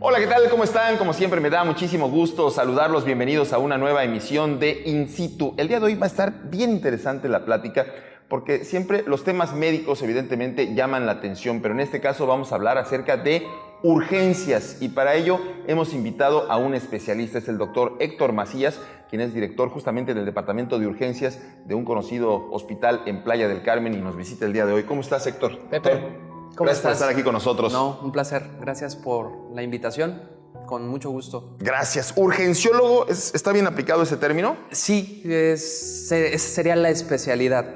Hola, ¿qué tal? ¿Cómo están? Como siempre, me da muchísimo gusto saludarlos. Bienvenidos a una nueva emisión de In Situ. El día de hoy va a estar bien interesante la plática porque siempre los temas médicos evidentemente llaman la atención, pero en este caso vamos a hablar acerca de urgencias y para ello hemos invitado a un especialista, es el doctor Héctor Macías, quien es director justamente del Departamento de Urgencias de un conocido hospital en Playa del Carmen y nos visita el día de hoy. ¿Cómo estás, Héctor? Pepe, ¿cómo Gracias por estás? estar aquí con nosotros. No, un placer. Gracias por la invitación. Con mucho gusto. Gracias. ¿Urgenciólogo? ¿Está bien aplicado ese término? Sí, esa sería la especialidad.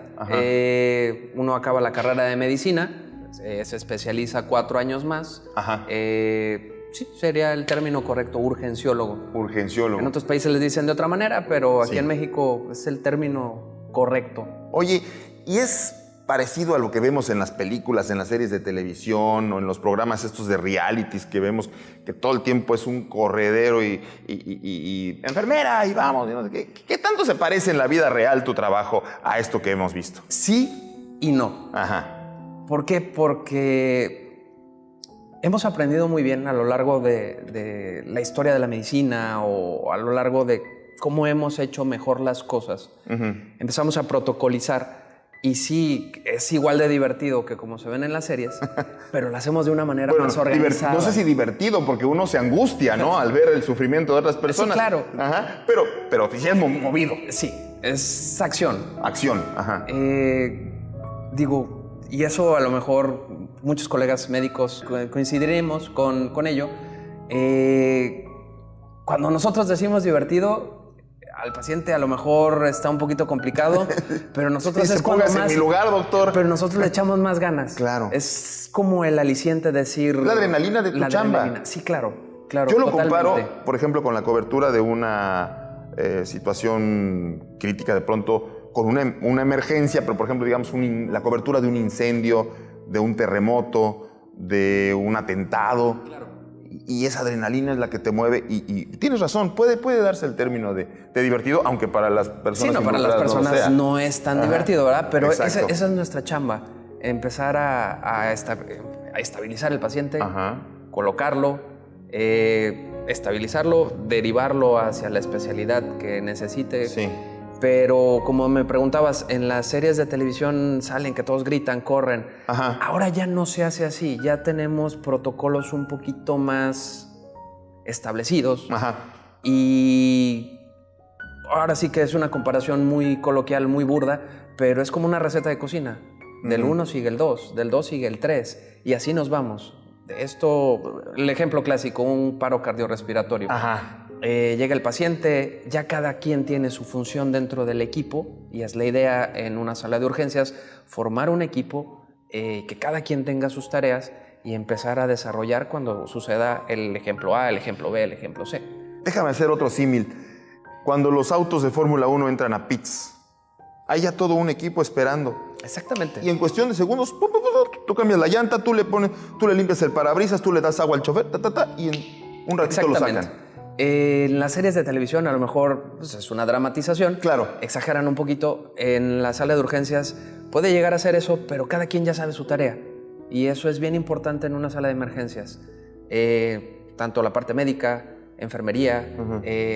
Uno acaba la carrera de medicina, se especializa 4 años más. Ajá. Sí, sería el término correcto, urgenciólogo. Urgenciólogo. En otros países les dicen de otra manera, pero aquí Sí. en México es el término correcto. Oye, ¿y es parecido a lo que vemos en las películas, en las series de televisión o en los programas estos de realities que vemos que todo el tiempo es un corredero y enfermera y vamos? Y no sé ¿Qué tanto se parece en la vida real tu trabajo a esto que hemos visto? Sí y no. Ajá. ¿Por qué? Porque hemos aprendido muy bien a lo largo de la historia de la medicina o a lo largo de cómo hemos hecho mejor las cosas. Empezamos a protocolizar. Y sí, es igual de divertido que como se ven en las series, pero lo hacemos de una manera más organizada. No sé si divertido, porque uno se angustia, ¿no? Al ver el sufrimiento de otras personas. Sí, claro. Ajá. Pero sí es movido. Sí, es acción. Acción. Ajá. Digo, y eso a lo mejor muchos colegas médicos coincidiremos con ello. Cuando nosotros decimos divertido, al paciente a lo mejor está un poquito complicado, pero nosotros es cuando más... en mi lugar, doctor. Pero nosotros le echamos más ganas. Claro. Es como el aliciente decir... La adrenalina de tu chamba. Adrenalina. Sí, claro. Yo lo comparo, por ejemplo, con la cobertura de una situación crítica de pronto, con una emergencia, pero por ejemplo, digamos, la cobertura de un incendio, de un terremoto, de un atentado. Claro. Y esa adrenalina es la que te mueve y tienes razón, puede darse el término de divertido, aunque para las personas... Sí, no, para las personas no es tan divertido, ¿verdad? Pero esa es nuestra chamba, empezar a estabilizar el paciente, colocarlo, estabilizarlo, derivarlo hacia la especialidad que necesite. Sí. Pero como me preguntabas, en las series de televisión salen que todos gritan, corren. Ahora ya no se hace así, ya tenemos protocolos un poquito más establecidos. Y ahora sí que es una comparación muy coloquial, muy burda, pero es como una receta de cocina. Del 1 sigue el 2, del 2 sigue el 3 y así nos vamos. De esto, el ejemplo clásico, un paro cardiorrespiratorio. Llega el paciente, ya cada quien tiene su función dentro del equipo y es la idea en una sala de urgencias formar un equipo que cada quien tenga sus tareas y empezar a desarrollar cuando suceda el ejemplo A, el ejemplo B, el ejemplo C. Déjame hacer otro símil. Cuando los autos de Fórmula 1 entran a pits, hay ya todo un equipo esperando. Exactamente. Y en cuestión de segundos, tú cambias la llanta, tú le limpias el parabrisas, tú le das agua al chofer, y en un ratito lo sacan. En las series de televisión a lo mejor pues, es una dramatización. Claro. Exageran un poquito. En la sala de urgencias puede llegar a ser eso, pero cada quien ya sabe su tarea. Y eso es bien importante en una sala de emergencias. Tanto la parte médica, enfermería,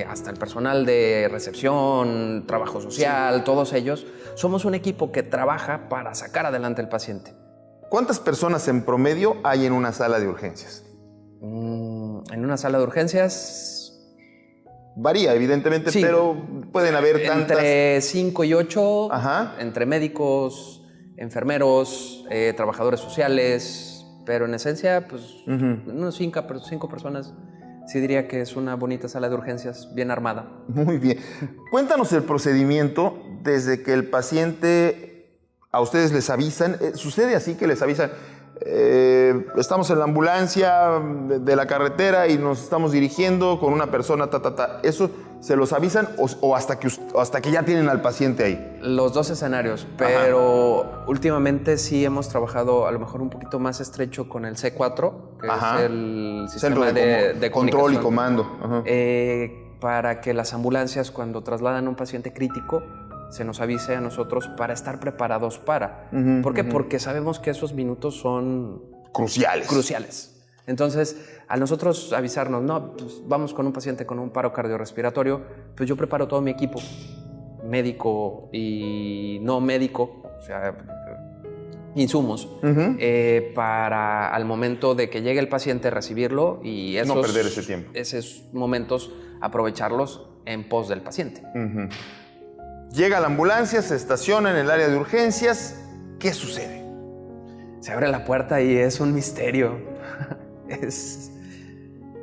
hasta el personal de recepción, trabajo social, todos ellos. Somos un equipo que trabaja para sacar adelante al paciente. ¿Cuántas personas en promedio hay en una sala de urgencias? En una sala de urgencias... Varía, evidentemente, sí, pero pueden haber tantas... Entre 5 y 8, entre médicos, enfermeros, trabajadores sociales, pero en esencia, pues, unos 5 personas, sí diría que es una bonita sala de urgencias, bien armada. Muy bien. Cuéntanos el procedimiento desde que el paciente, a ustedes les avisan, ¿sucede así que les avisan? Estamos en la ambulancia de la carretera y nos estamos dirigiendo con una persona, ¿Eso se los avisan o hasta que ya tienen al paciente ahí? Los dos escenarios, pero últimamente sí hemos trabajado a lo mejor un poquito más estrecho con el C4, que es el sistema de control y comando. Para que las ambulancias, cuando trasladan a un paciente crítico, se nos avise a nosotros para estar preparados para. ¿Por qué? Porque sabemos que esos minutos son cruciales. Entonces, a nosotros avisarnos, no, pues vamos con un paciente con un paro cardiorrespiratorio, pues yo preparo todo mi equipo, médico y no médico, o sea, insumos, para al momento de que llegue el paciente recibirlo y no perder ese tiempo. Esos momentos aprovecharlos en pos del paciente. Llega la ambulancia, se estaciona en el área de urgencias. ¿Qué sucede? Se abre la puerta y es un misterio.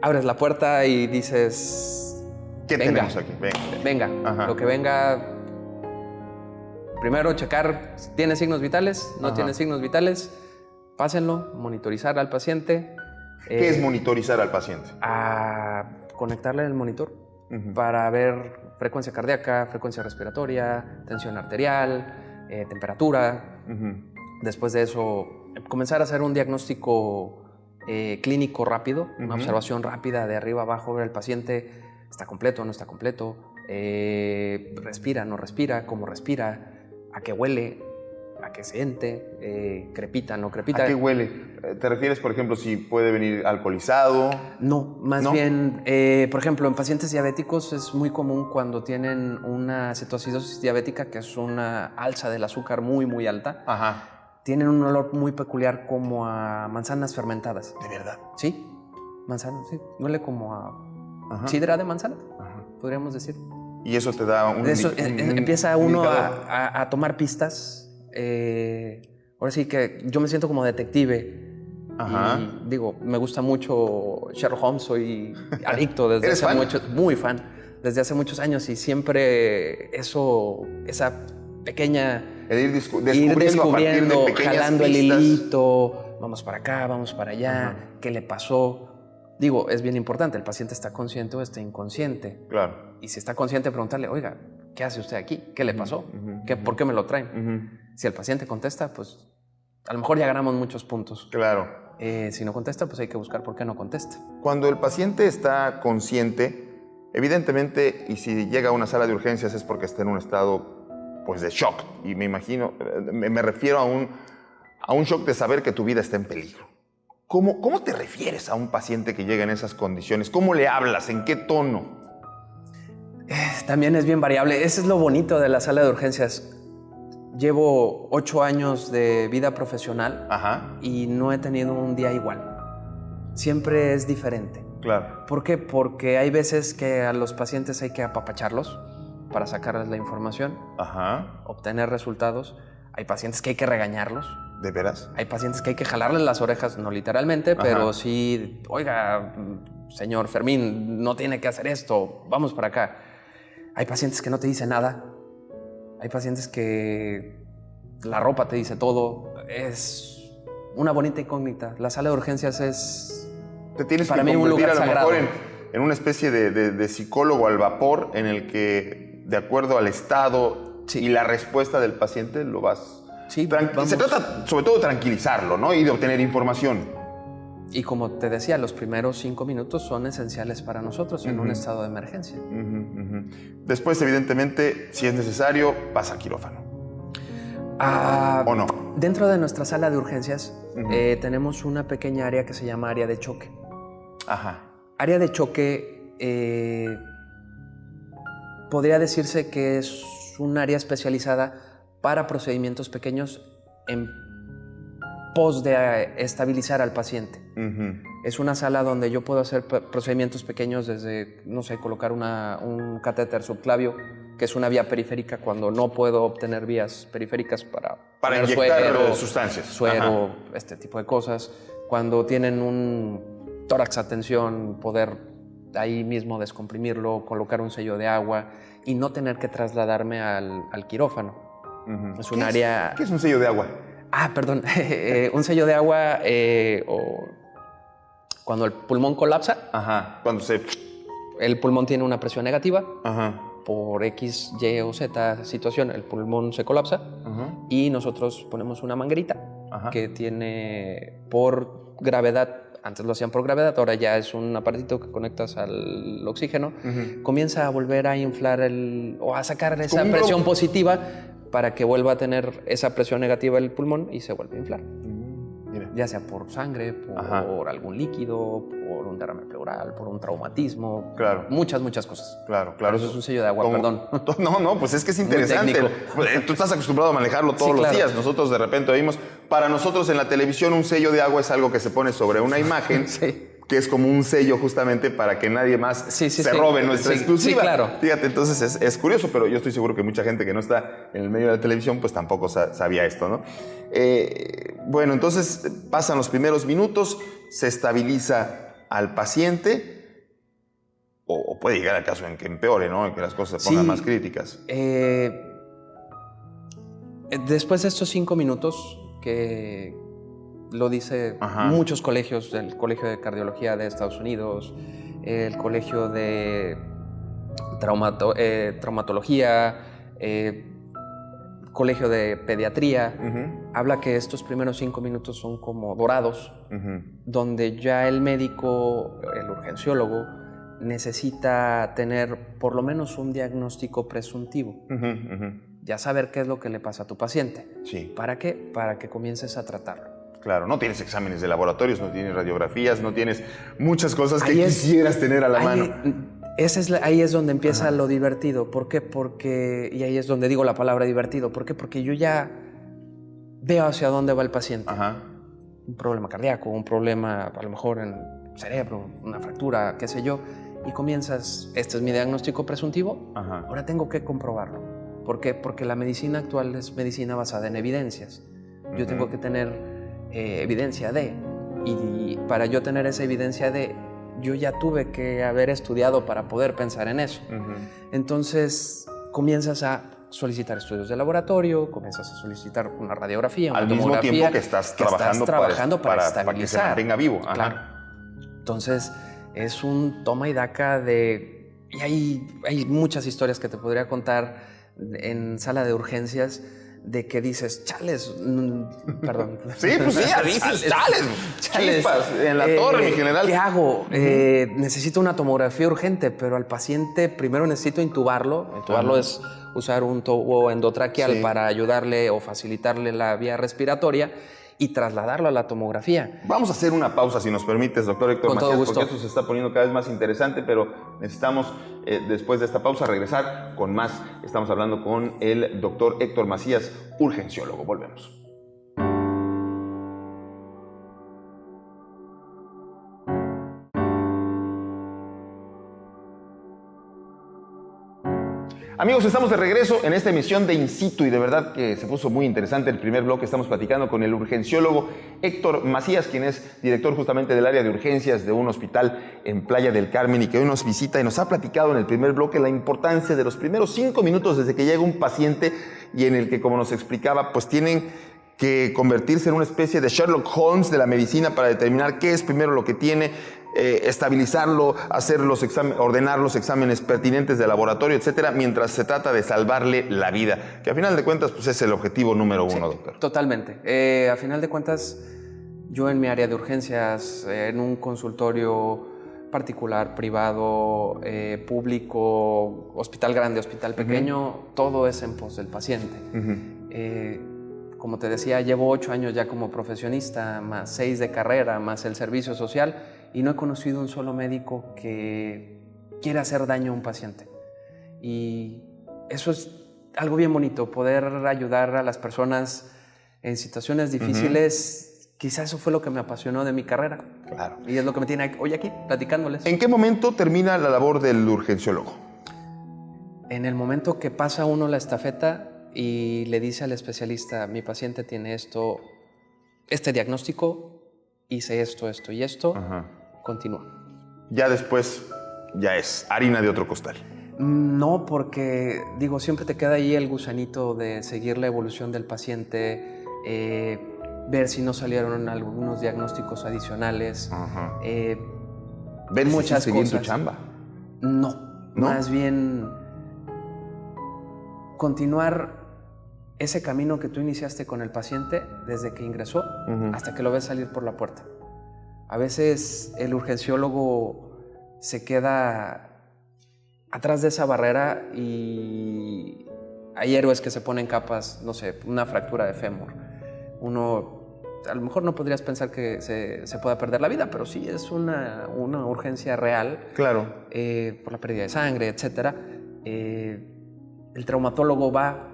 Abres la puerta y dices... ¿Qué tenemos aquí? Venga. Lo que venga... Primero checar, ¿tiene signos vitales? ¿No tiene signos vitales? Pásenlo, monitorizar al paciente. ¿Qué es monitorizar al paciente? A conectarle el monitor para ver frecuencia cardíaca, frecuencia respiratoria, tensión arterial, temperatura. Después de eso, comenzar a hacer un diagnóstico clínico rápido, una observación rápida de arriba abajo, ver el paciente, ¿está completo o no está completo? ¿Respira, no respira? ¿Cómo respira? ¿A qué huele? ¿A qué siente? ¿Crepita, no crepita? ¿A qué huele? ¿Te refieres, por ejemplo, si puede venir alcoholizado? No, más bien, por ejemplo, en pacientes diabéticos es muy común cuando tienen una cetoacidosis diabética, que es una alza del azúcar muy, muy alta. Tienen un olor muy peculiar como a manzanas fermentadas. ¿De verdad? Sí, manzanas, sí. Huele como a sidra de manzana, podríamos decir. Y eso te da un... Empieza uno a tomar pistas. Ahora sí que yo me siento como detective. Y digo, me gusta mucho Sherlock Holmes, soy adicto desde hace mucho, muy fan, desde hace muchos años, y siempre esa pequeña... ir descubriendo jalando el pistas. hilito, vamos para acá, vamos para allá, ¿qué le pasó? Digo, es bien importante, el paciente está consciente o está inconsciente. Claro. Y si está consciente, preguntarle, oiga, ¿qué hace usted aquí? ¿Qué le pasó? ¿Por qué me lo traen? Si el paciente contesta, pues a lo mejor ya ganamos muchos puntos. Claro. Si no contesta, pues hay que buscar por qué no contesta. Cuando el paciente está consciente, evidentemente, y si llega a una sala de urgencias es porque está en un estado pues de shock. Y me imagino, me refiero a un shock de saber que tu vida está en peligro. ¿Cómo te refieres a un paciente que llega en esas condiciones? ¿Cómo le hablas? ¿En qué tono? También es bien variable. Eso es lo bonito de la sala de urgencias. Llevo 8 años de vida profesional y no he tenido un día igual. Siempre es diferente. Claro. ¿Por qué? Porque hay veces que a los pacientes hay que apapacharlos para sacarles la información, obtener resultados. Hay pacientes que hay que regañarlos. ¿De veras? Hay pacientes que hay que jalarles las orejas, no literalmente, pero sí, oiga, señor Fermín, no tiene que hacer esto, vamos para acá. Hay pacientes que no te dicen nada. Hay pacientes que la ropa te dice todo. Es una bonita incógnita. La sala de urgencias es, te tienes para que mí, un lugar convertir a lo sagrado. mejor en una especie de psicólogo al vapor, en el que, de acuerdo al estado y la respuesta del paciente, lo vas... Sí, se trata sobre todo de tranquilizarlo, ¿no? Y de obtener información. Y como te decía, los primeros 5 minutos son esenciales para nosotros en un estado de emergencia. Después, evidentemente, si es necesario, pasa a quirófano. ¿O no? Dentro de nuestra sala de urgencias tenemos una pequeña área que se llama área de choque. Área de choque podría decirse que es un área especializada para procedimientos pequeños en pos de estabilizar al paciente. Es una sala donde yo puedo hacer procedimientos pequeños desde, no sé, colocar un catéter subclavio, que es una vía periférica cuando no puedo obtener vías periféricas para inyectar suero, sustancias. Suero, este tipo de cosas. Cuando tienen un tórax a tensión, poder ahí mismo descomprimirlo, colocar un sello de agua y no tener que trasladarme al quirófano. Es un área... ¿Qué es un sello de agua? Perdón. Un sello de agua cuando el pulmón colapsa. Cuando se... El pulmón tiene una presión negativa. Por X, Y o Z situación, el pulmón se colapsa. Y nosotros ponemos una manguerita que tiene por gravedad. Antes lo hacían por gravedad, ahora ya es un aparatito que conectas al oxígeno. Comienza a volver a inflar o a sacar esa presión positiva para que vuelva a tener esa presión negativa el pulmón y se vuelve a inflar. Mira. Ya sea por sangre, por algún líquido, por un derrame pleural, por un traumatismo. Claro. Muchas cosas. Claro. Eso es un sello de agua, perdón. No, pues es que es interesante. Tú estás acostumbrado a manejarlo todos los días. Nosotros de repente oímos, para nosotros en la televisión un sello de agua es algo que se pone sobre una imagen. Sí. Que es como un sello justamente para que nadie más se robe nuestra exclusiva. Sí, claro. Fíjate, entonces es curioso, pero yo estoy seguro que mucha gente que no está en el medio de la televisión pues tampoco sabía esto, ¿no? Bueno, entonces pasan los primeros minutos, se estabiliza al paciente o puede llegar al caso en que empeore, ¿no? En que las cosas se pongan más críticas. Después de estos 5 minutos que... Lo dice muchos colegios, el Colegio de Cardiología de Estados Unidos, el Colegio de Traumatología, Colegio de Pediatría. Habla que estos primeros 5 minutos son como dorados, donde ya el médico, el urgenciólogo, necesita tener por lo menos un diagnóstico presuntivo. Ya saber qué es lo que le pasa a tu paciente. Sí. ¿Para qué? Para que comiences a tratarlo. Claro, no tienes exámenes de laboratorios, no tienes radiografías, no tienes muchas cosas que quisieras tener a la mano. Ahí es donde empieza lo divertido. ¿Por qué? Y ahí es donde digo la palabra divertido. ¿Por qué? Porque yo ya veo hacia dónde va el paciente. Un problema cardíaco, un problema a lo mejor en el cerebro, una fractura, qué sé yo. Y comienzas, este es mi diagnóstico presuntivo, ahora tengo que comprobarlo. ¿Por qué? Porque la medicina actual es medicina basada en evidencias. Yo tengo que tener evidencia de, y para yo tener esa evidencia de, yo ya tuve que haber estudiado para poder pensar en eso. Entonces comienzas a solicitar estudios de laboratorio, comienzas a solicitar una radiografía, una tomografía. Al mismo tiempo que estás trabajando para estabilizar. Para que se mantenga vivo. Claro. Entonces es un toma y daca de... Y hay muchas historias que te podría contar en sala de urgencias de que dices, chales, perdón. Sí, pues sí, dices, chales. Chispas en la torre, mi general. ¿Qué hago? Necesito una tomografía urgente, pero al paciente primero necesito intubarlo. Intubarlo es usar un tubo endotraqueal para ayudarle o facilitarle la vía respiratoria y trasladarlo a la tomografía. Vamos a hacer una pausa, si nos permites, doctor Héctor Macías, porque esto se está poniendo cada vez más interesante, pero necesitamos, después de esta pausa, regresar con más. Estamos hablando con el doctor Héctor Macías, urgenciólogo. Volvemos. Amigos, estamos de regreso en esta emisión de In Situ y de verdad que se puso muy interesante el primer bloque. Estamos platicando con el urgenciólogo Héctor Macías, quien es director justamente del área de urgencias de un hospital en Playa del Carmen y que hoy nos visita y nos ha platicado en el primer bloque la importancia de los primeros 5 minutos desde que llega un paciente y en el que, como nos explicaba, pues tienen que convertirse en una especie de Sherlock Holmes de la medicina para determinar qué es primero lo que tiene, estabilizarlo, hacer ordenar los exámenes pertinentes de laboratorio, etcétera, mientras se trata de salvarle la vida, que a final de cuentas pues es el objetivo número uno, doctor. Totalmente. A final de cuentas, yo en mi área de urgencias, en un consultorio particular, privado, público, hospital grande, hospital pequeño, todo es en pos del paciente. Como te decía, llevo 8 años ya como profesionista, más 6 de carrera, más el servicio social, y no he conocido un solo médico que quiera hacer daño a un paciente. Y eso es algo bien bonito, poder ayudar a las personas en situaciones difíciles. Quizás eso fue lo que me apasionó de mi carrera. Claro. Y es lo que me tiene hoy aquí, platicándoles. ¿En qué momento termina la labor del urgenciólogo? En el momento que pasa uno la estafeta y le dice al especialista, mi paciente tiene este diagnóstico, hice esto y esto, continúa. Ya después, ya es harina de otro costal. No, porque, siempre te queda ahí el gusanito de seguir la evolución del paciente, ver si no salieron algunos diagnósticos adicionales, ver muchas si cosas. Tu chamba. No, más bien continuar ese camino que tú iniciaste con el paciente desde que ingresó hasta que lo ves salir por la puerta. A veces el urgenciólogo se queda atrás de esa barrera y hay héroes que se ponen capas, no sé, una fractura de fémur. Uno a lo mejor no podrías pensar que se pueda perder la vida, pero sí es una urgencia real. Claro. Por la pérdida de sangre, etc. El traumatólogo va,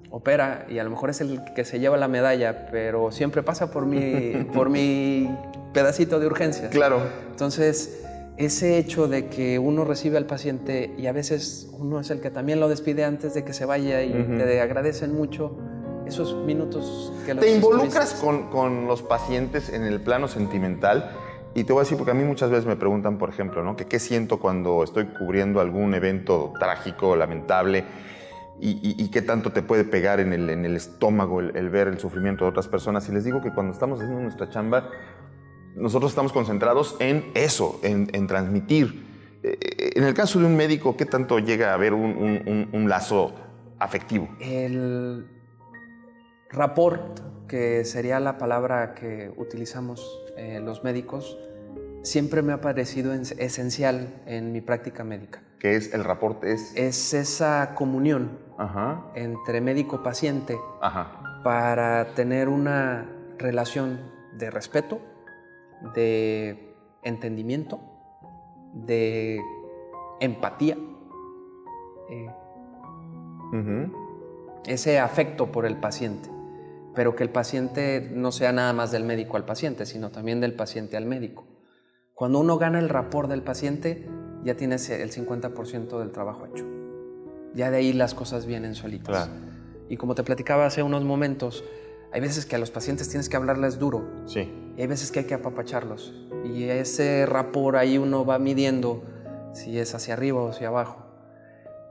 opera y a lo mejor es el que se lleva la medalla, pero siempre pasa por mi pedacito de urgencias. Claro. Entonces, ese hecho de que uno recibe al paciente y a veces uno es el que también lo despide antes de que se vaya y te agradecen mucho esos minutos que los ¿Te involucras con los pacientes en el plano sentimental? Y te voy a decir, porque a mí muchas veces me preguntan, por ejemplo, ¿no? ¿Qué siento cuando estoy cubriendo algún evento trágico, lamentable? Y qué tanto te puede pegar en el estómago el ver el sufrimiento de otras personas. Y les digo que cuando estamos haciendo nuestra chamba, nosotros estamos concentrados en eso, en transmitir. En el caso de un médico, ¿qué tanto llega a haber un lazo afectivo? El rapport, que sería la palabra que utilizamos los médicos, siempre me ha parecido esencial en mi práctica médica. ¿Qué es el rapport? Es esa comunión entre médico-paciente para tener una relación de respeto, de entendimiento, de empatía, ese afecto por el paciente, pero que el paciente no sea nada más del médico al paciente, sino también del paciente al médico. Cuando uno gana el rapport del paciente, ya tienes el 50% del trabajo hecho. Ya de ahí las cosas vienen solitas. Claro. Y como te platicaba hace unos momentos, hay veces que a los pacientes tienes que hablarles duro. Sí. Y hay veces que hay que apapacharlos. Y ese rapport ahí uno va midiendo si es hacia arriba o hacia abajo.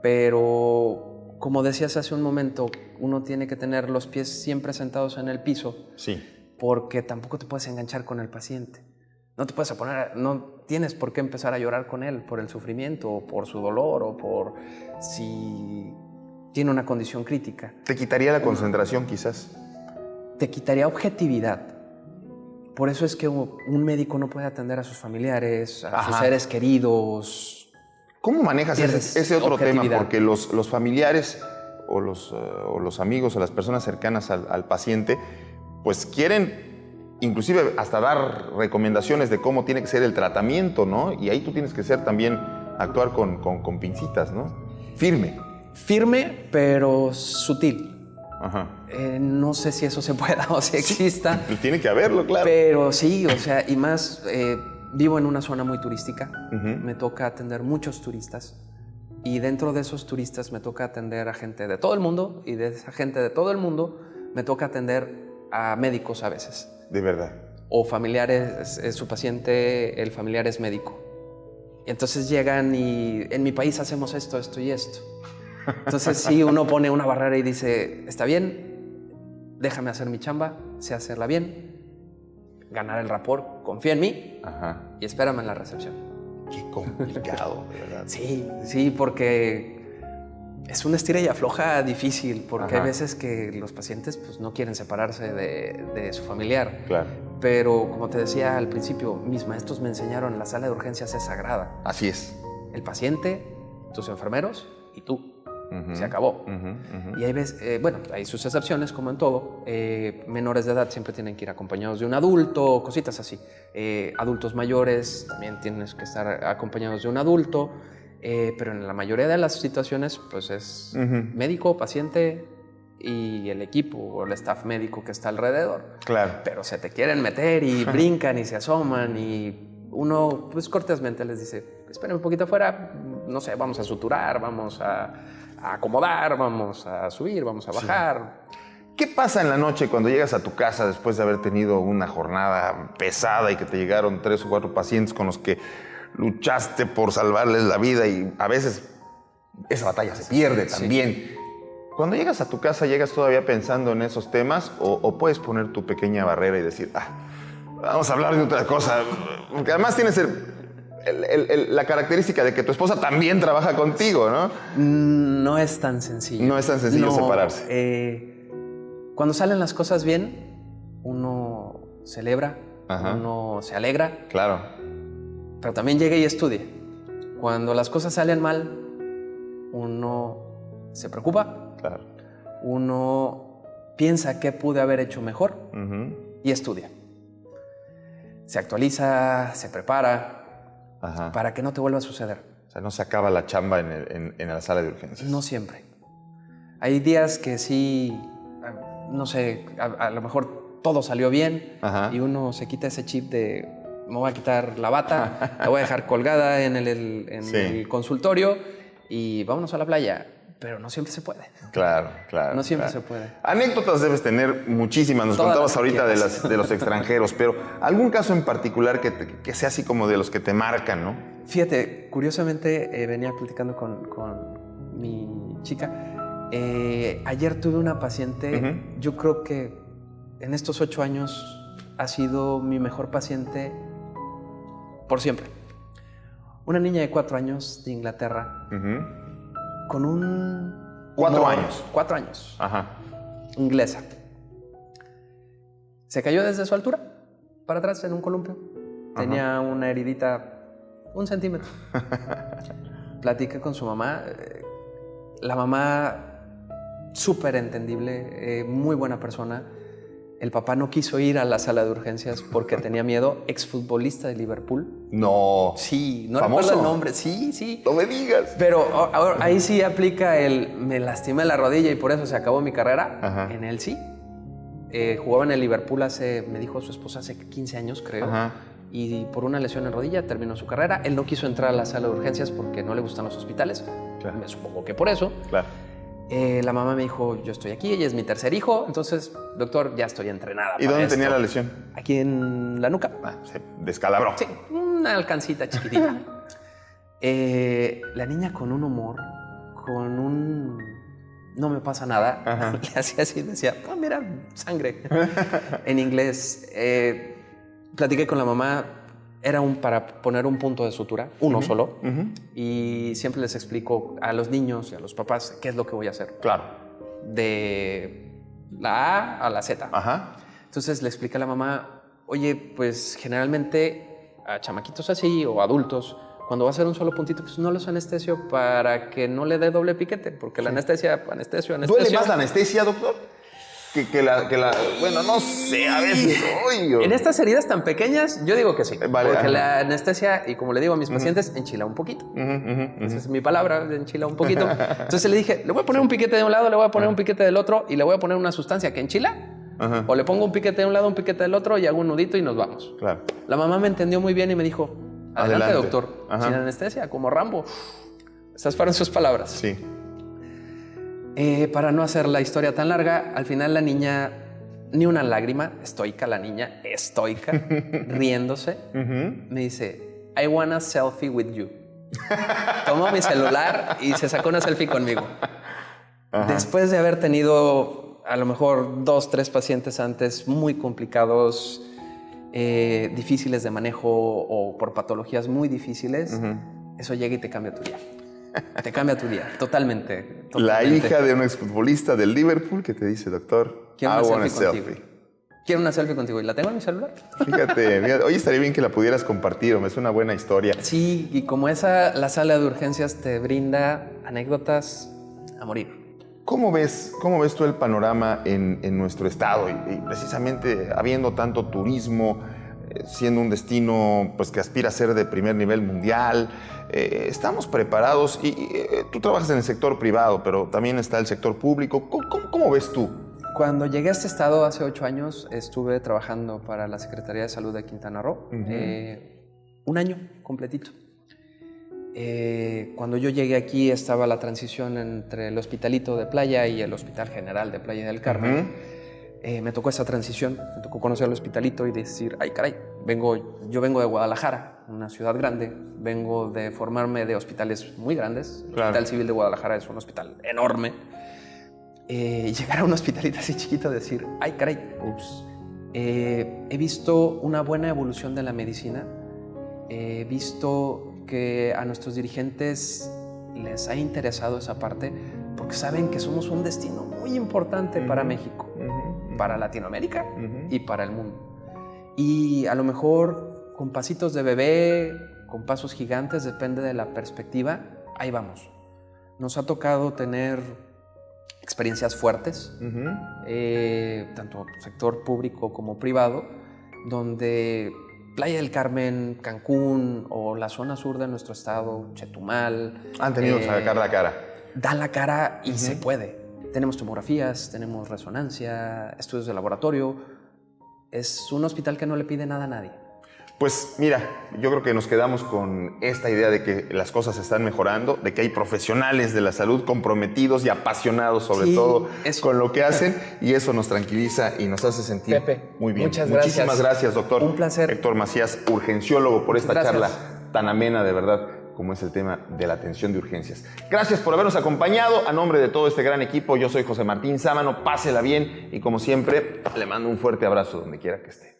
Pero como decías hace un momento, uno tiene que tener los pies siempre sentados en el piso. Sí. Porque tampoco te puedes enganchar con el paciente. No te puedes poner, no tienes por qué empezar a llorar con él por el sufrimiento o por su dolor o por si tiene una condición crítica. ¿Te quitaría la concentración quizás? Te quitaría objetividad. Por eso es que un médico no puede atender a sus familiares, a sus seres queridos. ¿Cómo manejas ese otro tema? Porque los familiares o los amigos o las personas cercanas al paciente pues quieren inclusive hasta dar recomendaciones de cómo tiene que ser el tratamiento, ¿no? Y ahí tú tienes que ser también, actuar con pincitas, ¿no? Firme. Firme, pero sutil. Ajá. No sé si eso se pueda o si exista. Sí, tiene que haberlo, claro. Pero sí, o sea, y más, vivo en una zona muy turística. Me toca atender muchos turistas. Y dentro de esos turistas me toca atender a gente de todo el mundo. Y de esa gente de todo el mundo me toca atender a médicos a veces. De verdad. O familiares, su paciente, el familiar es médico. Y entonces llegan y en mi país hacemos esto, esto y esto. Entonces sí, uno pone una barrera y dice, está bien, déjame hacer mi chamba, sé hacerla bien, ganar el rapport, confía en mí y espérame en la recepción. Qué complicado, de verdad. Sí, porque es una estira y afloja difícil, porque hay veces que los pacientes pues, no quieren separarse de su familiar. Claro. Pero como te decía al principio, mis maestros me enseñaron, la sala de urgencias es sagrada. Así es. El paciente, tus enfermeros y tú. Se acabó. Y hay veces, bueno, hay sus excepciones, como en todo. Menores de edad siempre tienen que ir acompañados de un adulto, cositas así. Adultos mayores también tienes que estar acompañados de un adulto. Pero en la mayoría de las situaciones, pues es médico, paciente y el equipo o el staff médico que está alrededor. Claro. Pero se te quieren meter y brincan y se asoman y uno, pues cortésmente les dice, esperen un poquito afuera, no sé, vamos a suturar, vamos a acomodar, vamos a subir, vamos a bajar. Sí. ¿Qué pasa en la noche cuando llegas a tu casa después de haber tenido una jornada pesada y que te llegaron 3 o 4 pacientes con los que luchaste por salvarles la vida y a veces esa batalla se pierde también? Cuando llegas a tu casa, ¿llegas todavía pensando en esos temas o puedes poner tu pequeña barrera y decir, vamos a hablar de otra cosa? Porque además tienes la característica de que tu esposa también trabaja contigo, ¿no? No es tan sencillo. No es tan sencillo separarse. Cuando salen las cosas bien, uno celebra, uno se alegra. Claro. Pero también llega y estudia. Cuando las cosas salen mal, uno se preocupa. Claro. Uno piensa qué pude haber hecho mejor. y estudia. Se actualiza, se prepara para que no te vuelva a suceder. O sea, no se acaba la chamba en la sala de urgencias. No siempre. Hay días que sí, no sé, a lo mejor todo salió bien y uno se quita ese chip de me voy a quitar la bata, la voy a dejar colgada en el consultorio y vámonos a la playa. Pero no siempre se puede. Claro. No siempre se puede. Anécdotas debes tener muchísimas. Nos contabas ahorita de los extranjeros, pero ¿algún caso en particular que sea así como de los que te marcan, no? Fíjate, curiosamente venía platicando con mi chica. Ayer tuve una paciente, yo creo que en estos 8 años ha sido mi mejor paciente por siempre. Una niña de 4 años de Inglaterra. Con un... 4 años. 4 años. Inglesa. Se cayó desde su altura para atrás en un columpio. Tenía una heridita 1 centímetro. Platiqué con su mamá. La mamá, súper entendible, muy buena persona. El papá no quiso ir a la sala de urgencias porque tenía miedo. Exfutbolista de Liverpool. No. Sí, no ¿famoso? recuerdo el nombre. Sí. No me digas. Pero ahora, ahí sí aplica me lastimé la rodilla y por eso se acabó mi carrera. En él sí. Jugaba en el Liverpool me dijo su esposa, hace 15 años, creo. Y por una lesión en rodilla terminó su carrera. Él no quiso entrar a la sala de urgencias porque no le gustan los hospitales. Claro. Me supongo que por eso. Claro. La mamá me dijo, yo estoy aquí, ella es mi tercer hijo, entonces, doctor, ya estoy entrenada. ¿Y dónde tenía la lesión? Aquí en la nuca. Se descalabró. Sí, una alcancita chiquitita. La niña con un humor, con un... no me pasa nada. Le hacía así, decía, mira, sangre. En inglés. Platiqué con la mamá. Era para poner un punto de sutura, uno solo. Y siempre les explico a los niños y a los papás qué es lo que voy a hacer. Claro. De la A a la Z. Entonces le expliqué a la mamá, oye, pues generalmente a chamaquitos así o adultos, cuando va a hacer un solo puntito, pues no los anestesio para que no le dé doble piquete, porque la anestesio. ¿Duele más la anestesia, doctor? Que la bueno, no sé, a veces. En estas heridas tan pequeñas, yo digo que sí. Vale, porque la anestesia, y como le digo a mis pacientes, enchila un poquito. Esa es mi palabra, enchila un poquito. Entonces le dije, le voy a poner un piquete de un lado, le voy a poner un piquete del otro y le voy a poner una sustancia que enchila. O le pongo un piquete de un lado, un piquete del otro y hago un nudito y nos vamos. Claro. La mamá me entendió muy bien y me dijo, adelante. Doctor, sin anestesia, como Rambo. Esas fueron sus palabras. Sí. Para no hacer la historia tan larga, al final la niña, ni una lágrima, estoica la niña, estoica, riéndose, me dice, I want a selfie with you. Tomó mi celular y se sacó una selfie conmigo. Después de haber tenido a lo mejor 2, 3 pacientes antes muy complicados, difíciles de manejo o por patologías muy difíciles, eso llega y te cambia tu día. Te cambia tu día, totalmente. La hija de un exfutbolista del Liverpool que te dice, doctor, quiero una selfie contigo. Quiero una selfie contigo. ¿Y la tengo en mi celular? Fíjate, hoy estaría bien que la pudieras compartir, es una buena historia. Sí, y como esa, la sala de urgencias te brinda anécdotas a morir. ¿Cómo ves tú el panorama en nuestro estado? Y precisamente habiendo tanto turismo, siendo un destino pues, que aspira a ser de primer nivel mundial, estamos preparados y tú trabajas en el sector privado, pero también está el sector público. ¿Cómo ves tú? Cuando llegué a este estado hace 8 años, estuve trabajando para la Secretaría de Salud de Quintana Roo, 1 año completito. Cuando yo llegué aquí estaba la transición entre el Hospitalito de Playa y el Hospital General de Playa del Carmen. Me tocó esa transición, me tocó conocer el Hospitalito y decir, ay caray, yo vengo de Guadalajara, una ciudad grande, vengo de formarme de hospitales muy grandes. El Hospital Civil de Guadalajara es un hospital enorme. Y llegar a un hospitalito así chiquito y decir, ay caray, he visto una buena evolución de la medicina, he visto que a nuestros dirigentes les ha interesado esa parte porque saben que somos un destino muy importante para México, para Latinoamérica y para el mundo. Y a lo mejor con pasitos de bebé, con pasos gigantes, depende de la perspectiva, ahí vamos. Nos ha tocado tener experiencias fuertes, tanto sector público como privado, donde Playa del Carmen, Cancún o la zona sur de nuestro estado, Chetumal... Han tenido que sacar la cara. Dan la cara y se puede. Tenemos tomografías, tenemos resonancia, estudios de laboratorio. Es un hospital que no le pide nada a nadie. Pues mira, yo creo que nos quedamos con esta idea de que las cosas están mejorando, de que hay profesionales de la salud comprometidos y apasionados sobre todo con lo que hacen, y eso nos tranquiliza y nos hace sentir Pepe, muy bien. muchas gracias. Muchísimas gracias, doctor. Un placer. Héctor Macías, urgenciólogo, por esta charla tan amena, de verdad, como es el tema de la atención de urgencias. Gracias por habernos acompañado. A nombre de todo este gran equipo, yo soy José Martín Sámano. Pásela bien y como siempre, le mando un fuerte abrazo donde quiera que esté.